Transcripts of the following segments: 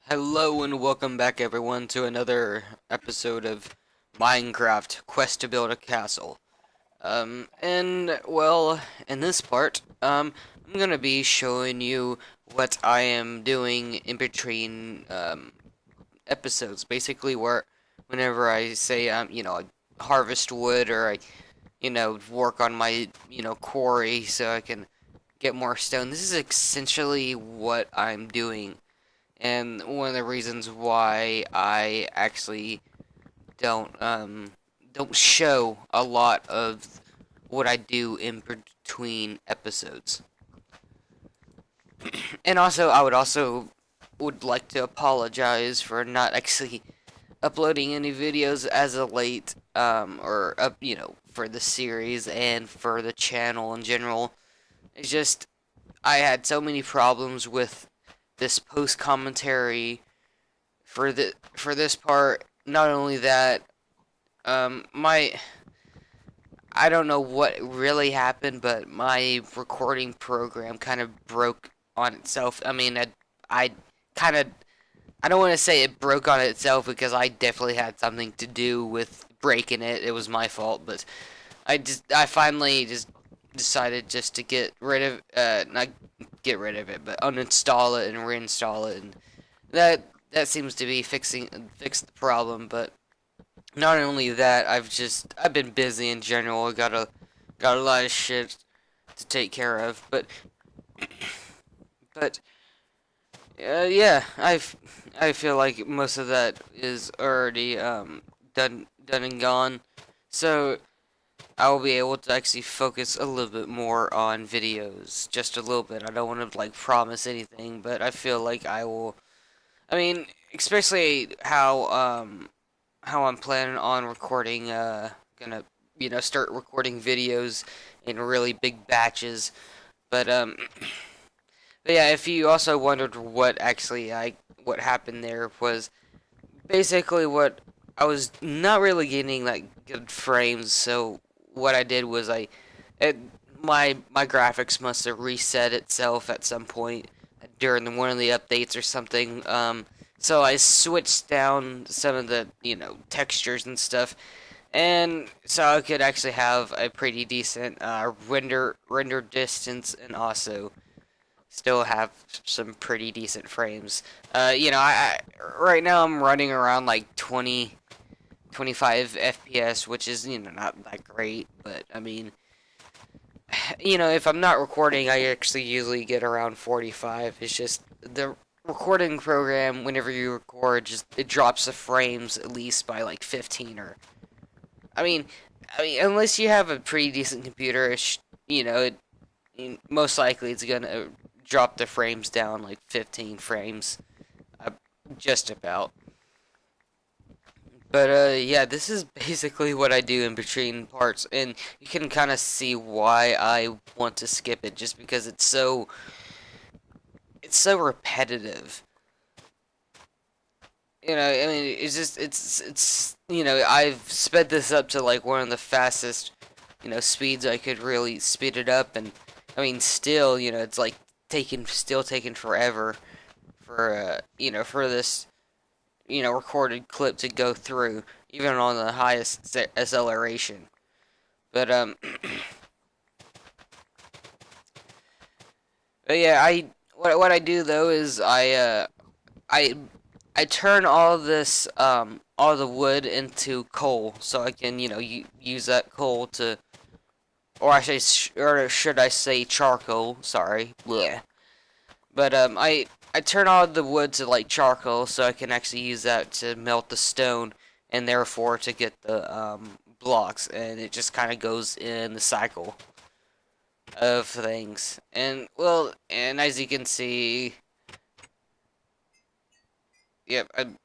Hello and welcome back everyone to another episode of Minecraft Quest to Build a Castle. In this part, I'm gonna be showing you what I am doing in between episodes. Basically, whenever I say I harvest wood or I work on my quarry so I can get more stone. This is essentially what I'm doing. And one of the reasons why I actually don't show a lot of what I do in between episodes. And also, I would like to apologize for not actually uploading any videos as of late, or up, for the series and for the channel in general. It's just I had so many problems with this post commentary for this part. Not only that, my I don't know what really happened, but my recording program kind of broke on itself. I kind of I don't want to say it broke on itself because I definitely had something to do with breaking it. It was my fault, but I finally just decided just to get rid of not get rid of it, but uninstall it and reinstall it, and that seems to be fix the problem. But not only that, I've been busy in general. I got a lot of shit to take care of. But yeah, I feel like most of that is already done and gone. So I will be able to actually focus a little bit more on videos, just a little bit. I don't want to like promise anything, but I feel like I will. I mean, especially how I'm planning on recording. Gonna start recording videos in really big batches. But but yeah, if you also wondered what happened there was basically what I was not really getting like good frames. So what I did was it, my graphics must have reset itself at some point during one of the updates or something. So I switched down some of the textures and stuff, and so I could actually have a pretty decent render distance, and also still have some pretty decent frames. I right now I'm running around like 25 FPS, which is not that great, but I mean, if I'm not recording, I actually usually get around 45. It's just the recording program, whenever you record, just it drops the frames at least by like 15 or I mean, unless you have a pretty decent computer, most likely it's gonna drop the frames down like 15 frames, uh, just about. But yeah, this is basically what I do in between parts, and you can kind of see why I want to skip it, just because it's so repetitive. I've sped this up to like one of the fastest, speeds I could really speed it up, and I mean, still, it's like still taking forever for for this recorded clip to go through, even on the highest acceleration. But but yeah, what I do though is I I turn all the wood into coal, so I can use that coal to, or should I say charcoal? Sorry, yeah. But I turn all the wood to like charcoal, so I can actually use that to melt the stone, and therefore to get the blocks, and it just kind of goes in the cycle of things. And as you can see, yep, I'm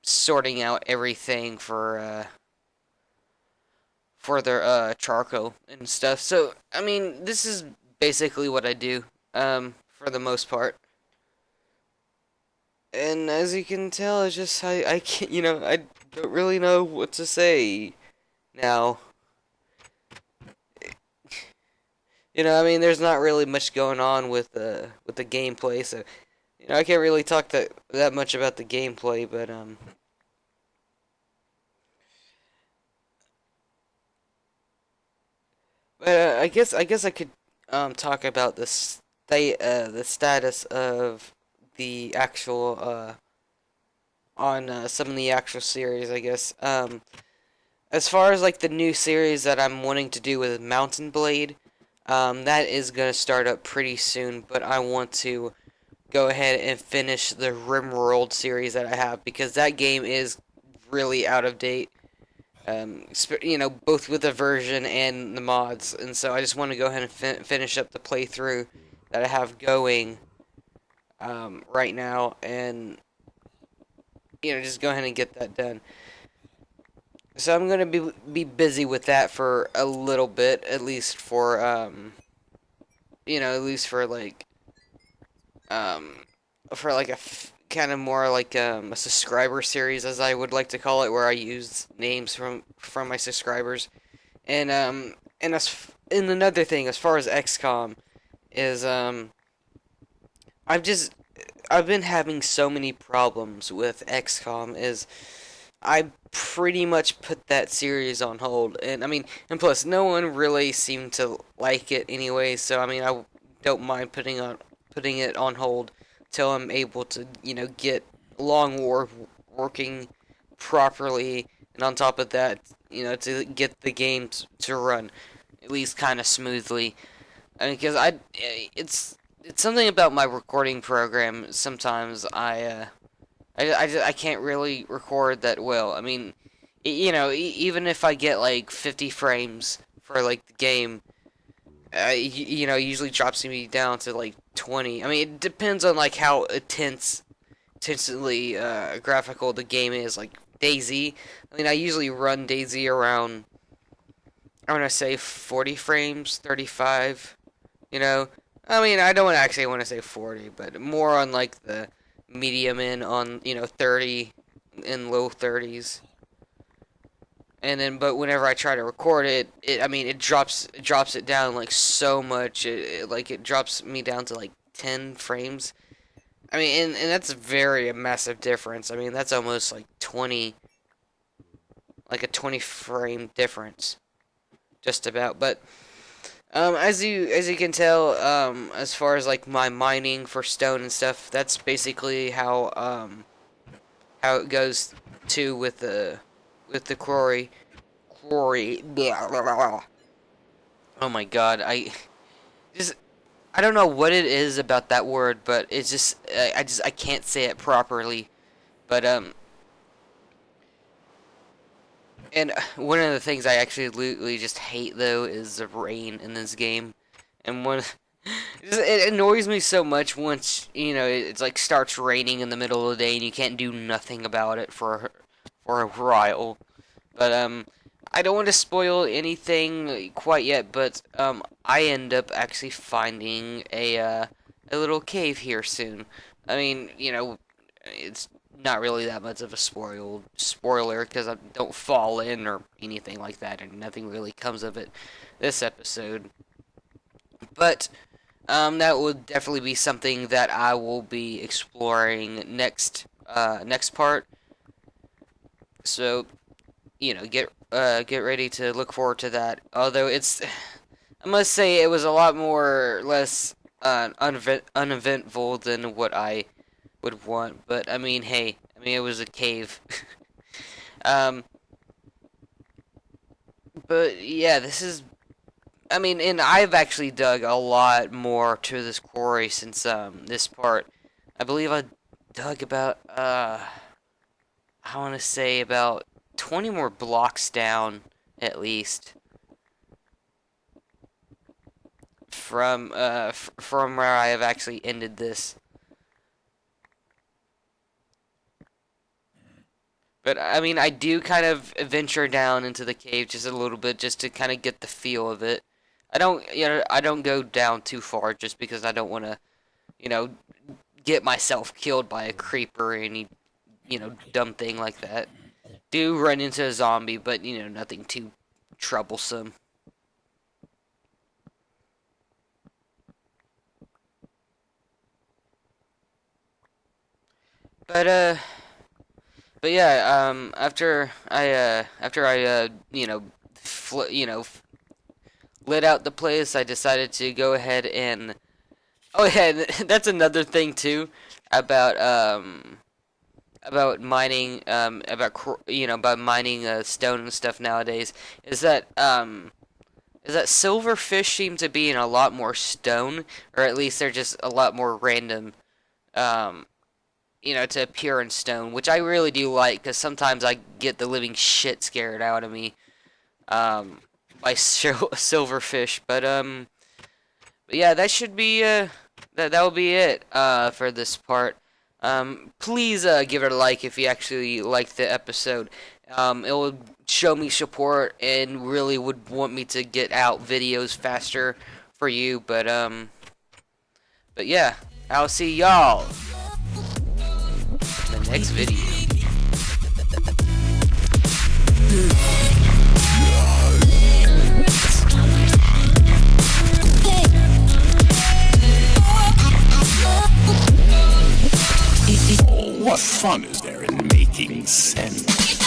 sorting out everything for their charcoal and stuff. So I mean, this is basically what I do for the most part. And as you can tell, it's just I can't I don't really know what to say now. I mean, there's not really much going on with the gameplay, so I can't really talk that much about the gameplay, but I guess I could talk about the status of the actual on some of the actual series. I guess as far as like the new series that I'm wanting to do with Mountain Blade, that is gonna start up pretty soon. But I want to go ahead and finish the RimWorld series that I have because that game is really out of date. Both with the version and the mods, and so I just want to go ahead and finish up the playthrough that I have going right now, and just go ahead and get that done. So I'm gonna be busy with that for a little bit, at least for um, kind of more like a subscriber series, as I would like to call it, where I use names from my subscribers. And another thing, as far as XCOM is I've just I've been having so many problems with XCOM. Is I pretty much put that series on hold, and I mean, and plus, no one really seemed to like it anyway. So I mean, I don't mind putting it on hold till I'm able to get Long War working properly, and on top of that, to get the game to run at least kind of smoothly. I mean, because it's something about my recording program. Sometimes I can't really record that well. I mean, even if I get like 50 frames for like the game, usually drops me down to like 20. I mean, it depends on like how intensely graphical the game is. Like Daisy, I mean, I usually run Daisy around, I want to say 40 frames, 35. You know, I mean, I don't actually want to say 40, but more on like the medium end on 30 and low 30s. And then, but whenever I try to record I mean, it drops it down like so much. It drops me down to like 10 frames. I mean, and that's a massive difference. I mean, that's almost like 20, like a 20 frame difference, just about. But as you can tell, as far as like my mining for stone and stuff, that's basically how it goes too with the quarry. Blah, blah, blah. Oh my god, just I don't know what it is about that word, but it's just I can't say it properly. But and one of the things I absolutely just hate though is the rain in this game, and it annoys me so much once it's like starts raining in the middle of the day and you can't do nothing about it for a while. But I don't want to spoil anything quite yet, but I end up actually finding a little cave here soon. I mean, it's not really that much of a spoiler because I don't fall in or anything like that, and nothing really comes of it this episode. But that would definitely be something that I will be exploring next part. So get ready to look forward to that. Although I must say it was a lot more or less uneventful than what I would want. But I mean, hey, I mean it was a cave. um, but yeah, this is. I mean, and I've actually dug a lot more to this quarry since this part. I believe I dug about I want to say about 20 more blocks down at least from where I have actually ended this. But I mean, I do kind of venture down into the cave just a little bit just to kind of get the feel of it. I don't go down too far just because I don't want to, you know, get myself killed by a creeper or any, dumb thing like that. Do run into a zombie, but nothing too troublesome. But but yeah, after I lit out the place, I decided to go ahead and oh yeah, that's another thing too about mining about mining stone and stuff nowadays is that silverfish seem to be in a lot more stone, or at least they're just a lot more random um to appear in stone, which I really do like because sometimes I get the living shit scared out of me by silverfish. But yeah, that should be that will be it for this part. Please give it a like if you actually liked the episode. It will show me support and really would want me to get out videos faster for you. But yeah, I'll see y'all in the next video. What fun is there in making sense?